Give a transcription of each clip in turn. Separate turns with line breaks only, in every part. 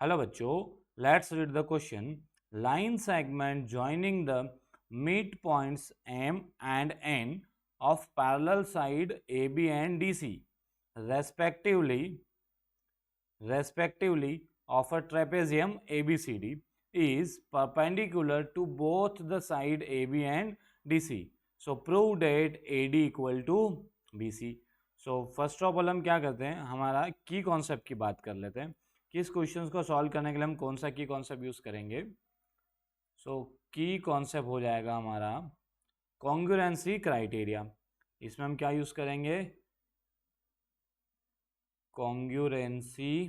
Hello बच्चों, let's read the question. Line segment joining the midpoints M and N of parallel side AB and DC respectively of a trapezium ABCD is perpendicular to both the side AB and DC. So prove that AD equal to BC. So first of all हम क्या करते हैं, हमारा की concept की बात कर लेते हैं कि इस क्वेश्चन को सॉल्व करने के लिए हम कौन सा की कॉन्सेप्ट यूज करेंगे. सो की कॉन्सेप्ट हो जाएगा हमारा कॉन्ग्रुएंसी क्राइटेरिया. इसमें हम क्या यूज करेंगे, कॉन्ग्रुएंसी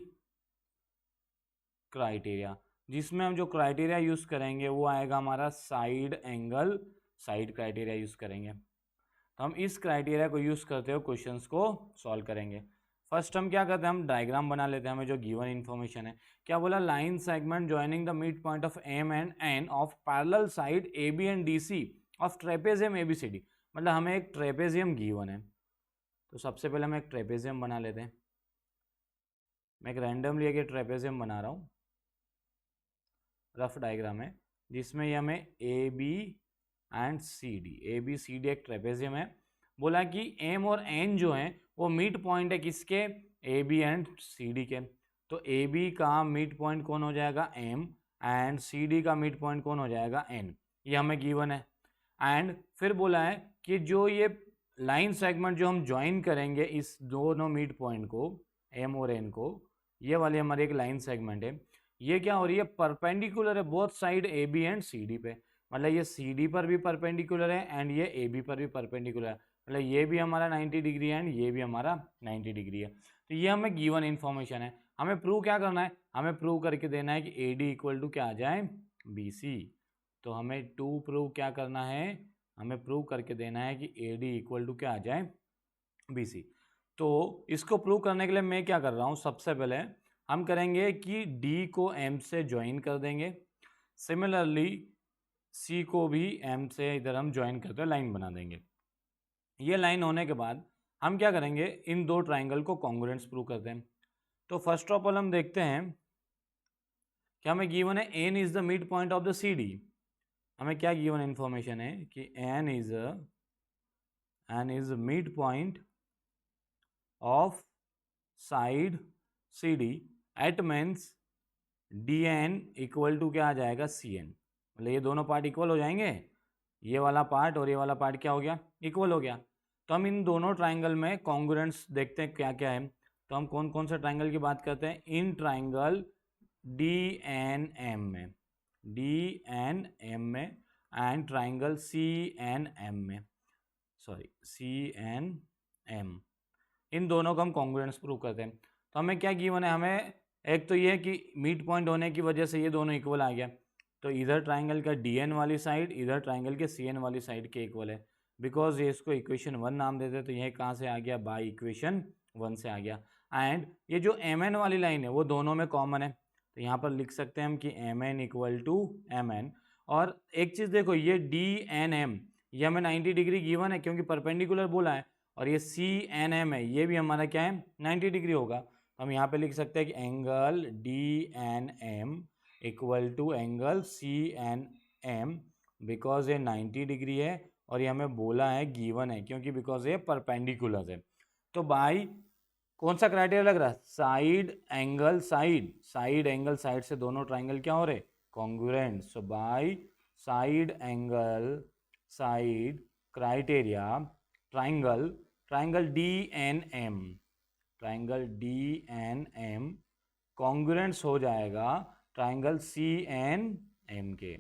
क्राइटेरिया, जिसमें हम जो क्राइटेरिया यूज करेंगे वो आएगा हमारा side angle side criteria use करेंगे. तो हम इस क्राइटेरिया को यूज करते हुए क्वेश्चंस को सॉल्व करेंगे. फर्स्ट हम क्या करते हैं, हम डायग्राम बना लेते हैं. हमें जो गिवन इन्फॉर्मेशन है, क्या बोला, line segment joining the mid point of M and N of parallel side A B and D C of trapezium A B C D. मतलब हमें एक ट्रेपेजियम गिवन है, तो सबसे पहले हम एक ट्रेपेजियम बना लेते हैं. मैं एक रैंडमली एक ट्रेपेजियम बना रहा हूँ, रफ डायग्राम है, जिसमें ये हमें A B and C D, A B C D एक ट्रेपेजियम है. बोला कि एम और एन जो है वो मिड पॉइंट है किसके, A B and C D के. तो ए बी का मिड पॉइंट कौन हो जाएगा, एम, एंड सी डी का मिड पॉइंट कौन हो जाएगा, एन. ये हमें गिवन है. एंड फिर बोला है कि जो ये लाइन सेगमेंट जो हम ज्वाइन करेंगे इस दोनों मिड पॉइंट को, एम और एन को, ये वाली हमारी एक लाइन सेगमेंट है. ये क्या हो रही है, परपेंडिकुलर है both side A B and C D पे. मतलब ये सी डी पर भी परपेंडिकुलर है एंड ये ए बी पर भी परपेंडिकुलर है. मतलब ये भी हमारा 90 डिग्री है एंड ये भी हमारा 90 डिग्री है. तो ये हमें गिवन इन्फॉर्मेशन है. हमें प्रूव क्या करना है, हमें प्रूव करके देना है कि ए डी इक्वल टू क्या आ जाए, बी सी. तो हमें टू प्रूव क्या करना है, हमें प्रूव करके देना है कि ए डी इक्वल टू क्या आ जाए, बी सी. तो इसको प्रूव करने के लिए मैं क्या कर रहा हूँ, सबसे पहले हम करेंगे कि D को M से ज्वाइन कर देंगे. सिमिलरली C को भी M से इधर हम ज्वाइन करते हुए लाइन बना देंगे. ये लाइन होने के बाद हम क्या करेंगे, इन दो ट्राइंगल को कॉन्ग्रुएंस प्रूव करते हैं. तो फर्स्ट ऑफ ऑल हम देखते हैं कि हमें गिवन है N is the mid point of the CD. हमें क्या गिवन इंफॉर्मेशन है कि N is mid point of side CD that means D N equal to क्या आ जाएगा, सी एन. मतलब ये दोनों पार्ट इक्वल हो जाएंगे, ये वाला पार्ट और ये वाला पार्ट क्या हो गया, इक्वल हो गया. तो हम इन दोनों ट्राइंगल में कॉन्ग्रुएंस देखते हैं क्या क्या है. तो हम कौन कौन से ट्राइंगल की बात करते हैं, in triangle D N M में, डी एन एम में, and triangle C N M में, सॉरी सी एन एम. इन दोनों को हम कॉन्ग्रुएंस प्रूव करते हैं. तो हमें क्या गिवन है, हमें एक तो ये है कि मिड पॉइंट होने की वजह से ये दोनों इक्वल आ गया. तो इधर ट्राइंगल का डी एन वाली साइड इधर ट्राइंगल के सी एन वाली साइड के इक्वल है. बिकॉज ये इसको इक्वेशन 1 नाम देते, तो ये कहाँ से आ गया, बाय इक्वेशन 1 से आ गया. एंड ये जो एम एन वाली लाइन है वो दोनों में कॉमन है. तो यहाँ पर लिख सकते हैं हम कि M N equal to M N. और एक चीज़ देखो, ये डी एन एम ये हमें 90 डिग्री गिवन है क्योंकि परपेंडिकुलर बोला है. और ये सी एन एम है, ये भी हमारा क्या है, 90 डिग्री होगा. तो हम यहाँ पे लिख सकते हैं कि angle D N M equal to angle C N M, because ये 90 डिग्री है और ये हमें बोला है, गिवन है, क्योंकि बिकॉज ये परपेंडिकुलर है. तो बाई कौन सा क्राइटेरिया लग रहा है, side angle side, side angle side से दोनों ट्राइंगल क्या हो रहे, congruent. So by side angle side criteria triangle D N M, triangle D N M congruence हो जाएगा ट्राइंगल सी एन एम के.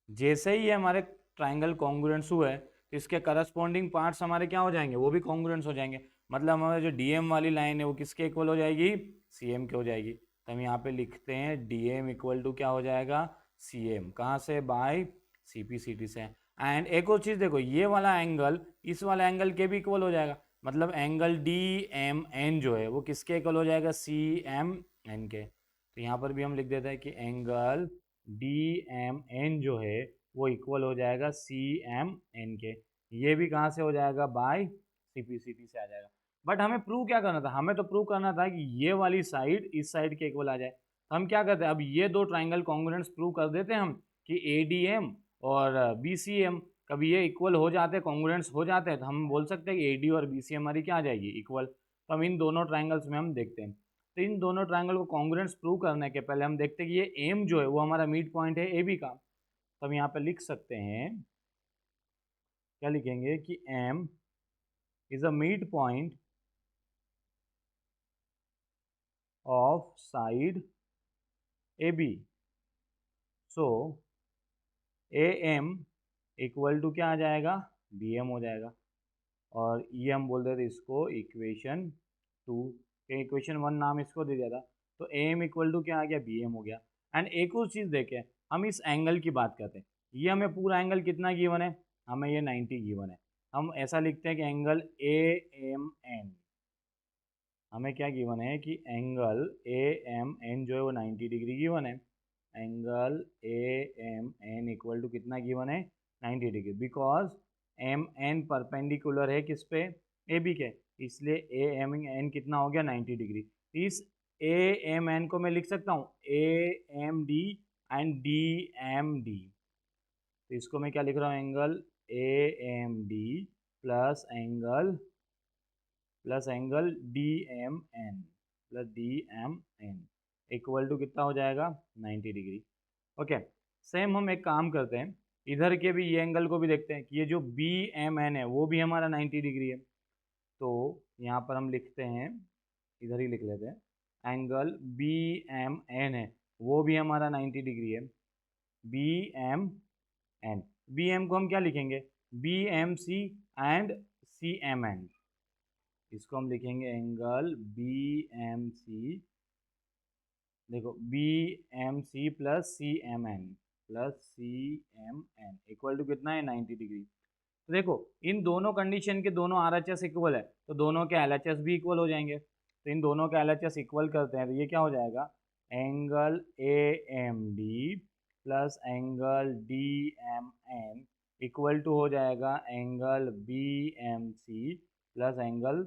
जैसे ही हमारे ट्राइंगल कॉन्ग्रुएंस हुए तो इसके करस्पॉन्डिंग पार्ट्स हमारे क्या हो जाएंगे, वो भी कॉन्ग्रुएंस हो जाएंगे. मतलब हमारे जो डीएम वाली लाइन है वो किसके इक्वल हो जाएगी, सीएम के हो जाएगी. तो हम यहाँ पे लिखते हैं डीएम इक्वल टू क्या हो जाएगा, सीएम. कहाँ से, बाय सीपीसीटी से. एंड एक और चीज़ देखो, ये वाला एंगल इस वाला एंगल के भी इक्वल हो जाएगा. मतलब एंगल डी एम एन जो है वो किसके इक्वल हो जाएगा, सी एम एन के. तो यहाँ पर भी हम लिख देते हैं कि एंगल डी एम एन जो है वो इक्वल हो जाएगा सी एम एन के. ये भी कहाँ से हो जाएगा, बाय सीपीसीटी से आ जाएगा. बट हमें प्रूव क्या करना था, हमें तो प्रूव करना था कि ये वाली साइड इस साइड के इक्वल आ जाए. हम क्या करते हैं, अब ये दो ट्राइंगल कॉन्ग्रुएंट्स प्रूव कर देते हैं हम कि ADM और BCM कभी ये इक्वल हो जाते हैं, कॉन्ग्रुएंट्स हो जाते हैं, तो हम बोल सकते हैं कि AD और BC हमारी क्या आ जाएगी, इक्वल। तो हम इन दोनों ट्राइंगल्स में हम देखते हैं, तो इन दोनों ट्राइंगल को कॉन्ग्रुएंट्स प्रूव करने के पहले हम देखते हैं कि ये एम जो है वो हमारा मिड पॉइंट है AB का। तो हम यहाँ पे लिख सकते हैं, क्या लिखेंगे कि M is a mid point of side AB। So AM equal to क्या आ जाएगा, BM हो जाएगा। और ये हम बोल देते इसको इक्वेशन 2, इक्वेशन 1 नाम इसको दे दिया था। तो AM इक्वल टू क्या आ गया, BM हो गया। एंड एक और चीज़ देखें, हम इस एंगल की बात करते हैं, ये हमें पूरा एंगल कितना गिवन है, हमें ये 90 गिवन है। हम ऐसा लिखते हैं कि एंगल AMN, हमें क्या गिवन है कि एंगल AMN जो है वो 90 डिग्री गिवन है। एंगल AMN इक्वल टू कितना गिवन है, 90 डिग्री, बिकॉज MN परपेंडिकुलर है किस पे, AB के, इसलिए AMN कितना हो गया, 90 डिग्री। इस AMN को मैं लिख सकता हूँ AMD एंड DMD। तो इसको मैं क्या लिख रहा हूँ, angle AMD plus angle DMN plus DMN equal to कितना हो जाएगा, 90 डिग्री। ओके, सेम हम एक काम करते हैं, इधर के भी ये एंगल को भी देखते हैं कि ये जो BMN है वो भी हमारा 90 डिग्री है। तो यहाँ पर हम लिखते हैं, इधर ही लिख लेते हैं, एंगल BMN है वो भी हमारा 90 डिग्री है। BM को हम क्या लिखेंगे, BMC एंड CMN। इसको हम लिखेंगे एंगल BMC, देखो BMC plus CMN equal to कितना है, 90 डिग्री। तो देखो इन दोनों कंडीशन के दोनों RHS इक्वल है, तो दोनों के LHS भी इक्वल हो जाएंगे। तो इन दोनों के LHS इक्वल करते हैं तो ये क्या हो जाएगा, angle AMD plus angle DMN equal to हो जाएगा angle BMC plus angle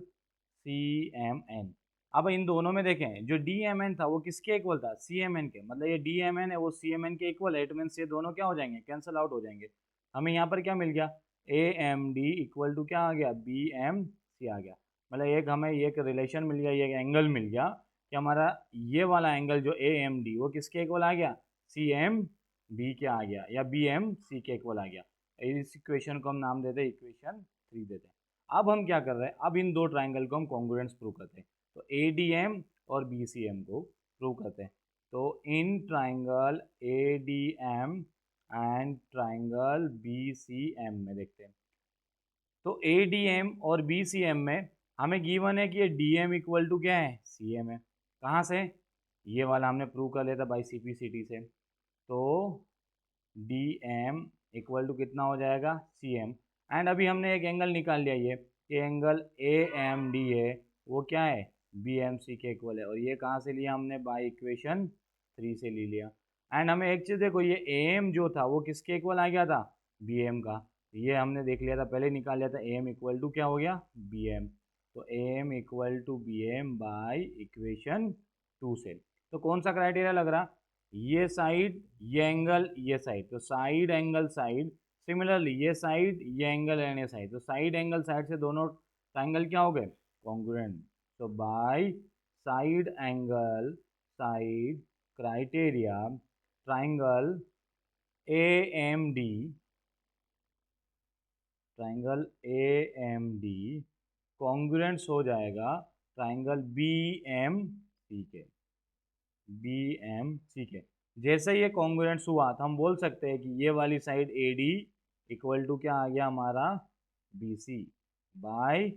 CMN। अब इन दोनों में देखें, जो DMN था वो किसके इक्वल था, CMN के, मतलब ये DMN है वो CMN के इक्वल है, इट मीन्स ये दोनों क्या हो जाएंगे, कैंसिल आउट हो जाएंगे। हमें यहाँ पर क्या मिल गया, AMD इक्वल टू क्या आ गया, BMC आ गया। मतलब एक हमें एक रिलेशन मिल गया, ये एक्ंगल मिल गया कि हमारा ये वाला एंगल जो AMD वो किसके इक्वल आ गया, CMB के आ गया, या BMC के इक्वल आ गया। इस इक्वेशन को हम नाम देते हैं इक्वेशन 3 देते हैं। अब हम क्या कर रहे हैं, अब इन दो ट्राइंगल को हम कॉन्ग्रुएंस प्रूव करते हैं। तो ADM और BCM को प्रूव करते हैं। तो in triangle ADM and triangle BCM में देखते हैं। तो ADM और BCM में हमें गिवन है कि ये DM इक्वल टू क्या है, CM है। कहाँ से, ये वाला हमने प्रूव कर लिया था बाई CPCT से। तो DM इक्वल टू कितना हो जाएगा, CM। एंड अभी हमने एक एंगल निकाल लिया, ये एंगल AMD है वो क्या है, BMC के इक्वल है। और ये कहाँ से लिया हमने, बाय इक्वेशन 3 से ले लिया। एंड हमें एक चीज़ देखो, ये AM जो था वो किसके इक्वल आ गया था, BM का। ये हमने देख लिया था, पहले निकाल लिया था, AM इक्वल टू क्या हो गया, BM। तो AM equal to BM by equation 2 से। तो कौन सा क्राइटेरिया लग रहा, ये साइड ये एंगल ये साइड, तो साइड एंगल साइड, सिमिलरली ये साइड ये एंगल एंड ये साइड, तो साइड एंगल साइड से दोनों ट्राइंगल क्या हो गए, कॉन्ग्रुएंट। तो by side angle side criteria triangle AMD congruents हो जाएगा ट्राइंगल BMC के। जैसे ये कॉन्ग्रुएंट्स हुआ तो हम बोल सकते हैं कि ये वाली साइड AD इक्वल टू क्या आ गया हमारा, BC by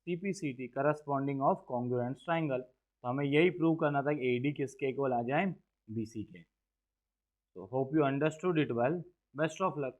CPCT, corresponding of congruents triangle. तो हमें यही प्रूव करना था कि AD किसके इक्वल आ जाए, BC के। तो hope you understood it well, best of luck.